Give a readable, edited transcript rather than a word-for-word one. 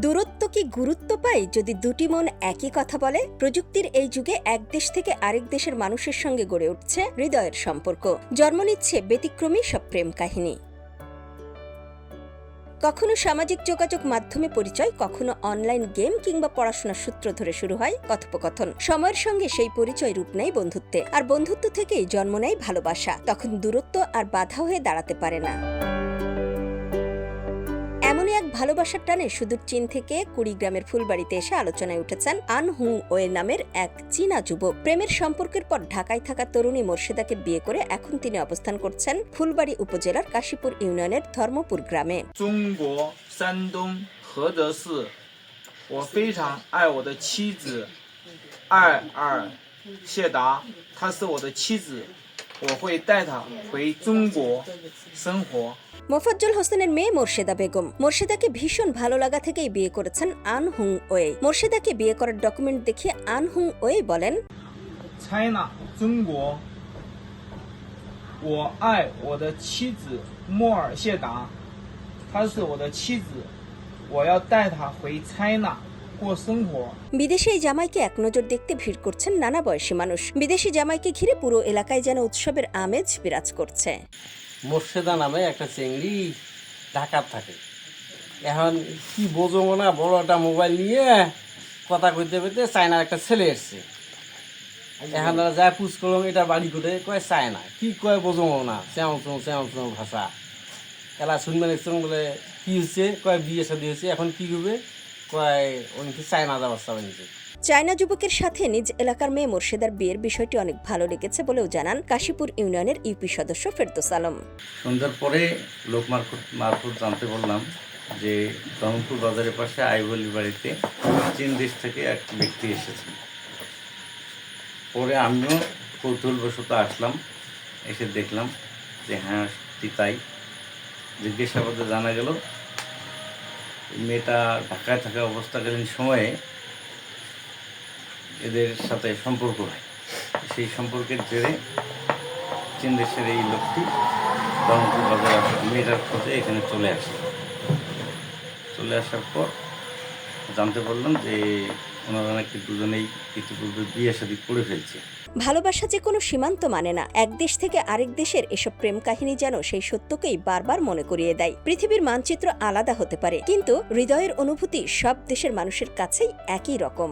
দূরত্ব কি গুরুত্ব পায় যদি দুটি মন একই কথা বলে? প্রযুক্তির এই যুগে এক দেশ থেকে আরেক দেশের মানুষের সঙ্গে গড়ে উঠছে হৃদয়ের সম্পর্ক। জন্ম নিচ্ছে ব্যতিক্রমী সব প্রেম কাহিনী। কখনো সামাজিক যোগাযোগ মাধ্যমে পরিচয়, কখনো অনলাইন গেম কিংবা পড়াশোনার সূত্র ধরে শুরু হয় কথোপকথন। সময়ের সঙ্গে সেই পরিচয় রূপ নেয় বন্ধুত্বে, আর বন্ধুত্ব থেকেই জন্ম নেয় ভালোবাসা। তখন দূরত্ব আর বাধা হয়ে দাঁড়াতে পারে না। এমনই এক ভালোবাসার টানে সুদূর চীন থেকে কুড়িগ্রামের ফুলবাড়িতে এসে আলোচনায় উঠেছেন আন হুং ওয়ে নামের এক চীনা যুবক। প্রেমের সম্পর্কের পর ঢাকায় থাকা তরুণী মোর্শেদাকে বিয়ে করে এখন তিনি অবস্থান করছেন ফুলবাড়ি উপজেলার কাশীপুর ইউনিয়নের ধর্মপুর গ্রামে।我非常爱我的妻子爱尔谢达，她是我的妻子，我会带她回中国生活。মোফাজ্জল হোসেনের মেয়ে মোর্শেদা বেগম। মোর্শেদাকে ভীষণ ভালো লাগা থেকেই বিয়ে করেছেন আন হুং ওয়ে। মোর্শেদাকে বিয়ে করার ডকুমেন্ট দেখিয়ে আন হুং ওয়ে বলেন, China 中国，我爱我的妻子莫尔谢达，她是我的妻子，我要带她回 China 过生活。বিদেশে এই জামাইকে এক নজর দেখতে ভিড় করছেন নানা বয়সী মানুষ। বিদেশি জামাইকে ঘিরে পুরো এলাকায় যেন উৎসবের আমেজ বিরাজ করছে। মোর্শেদা নামে একটা চেংড়ি ঢাকার থাকে। এখন কি বোঝবো না, বড় একটা মোবাইল নিয়ে কথা কইতে কইতে চায়নার একটা ছেলে এসছে। এখন তারা যায় পুজ করলাম এটা বাড়ি করে কয় চায়না, কি কয় বোঝবো না, চ্যাও ভাষা। এলা শুনবেন একজন বলে কি হচ্ছে, কয় বিয়ে শাদী হয়েছে, এখন কি করবে, কয় অনেকে চায়না যাওয়ার চাবেন। চায়না যুবকের সাথে নিজ এলাকার মেয়ে মোর্শেদার বিয়ের বিষয়টি অনেক ভালো লেগেছে বলেও জানান কাশীপুর ইউনিয়নের ইউপি সদস্য ফেরদৌস আলম। সন্ধ্যার পরে লোক মারফত জানতে পারলাম যে ধর্মপুর বাজারের পাশে আইবলির বাড়িতে চীন দেশ থেকে এক ব্যক্তি এসেছেন। পরে আমিও কৌতূহলবশত আসলাম, এসে দেখলাম যে হ্যাঁ সত্যি তাই। জিজ্ঞাসাবাদে জানা গেল মেয়েটা ঢাকায় থাকা অবস্থাকালীন সময়ে এদের সাথে সম্পর্ক হয়। সেই সম্পর্কের জেরে চীন দেশের এই লোকটি ধর্মপুর বাজার মেয়েটার খোঁজে এখানে চলে আসে। চলে আসার পর জানতে পারলাম যে ওনারা নাকি দুজনেই ইতিপূর্বে বিয়ে শাদী করে ফেলছে। ভালোবাসা যে কোনো সীমান্ত মানে না। এক দেশ থেকে আরেক দেশের এসব প্রেম কাহিনী যেন সেই সত্যকেই বারবার মনে করিয়ে দেয়। পৃথিবীর মানচিত্র আলাদা হতে পারে, কিন্তু হৃদয়ের অনুভূতি সব দেশের মানুষের কাছেই একই রকম।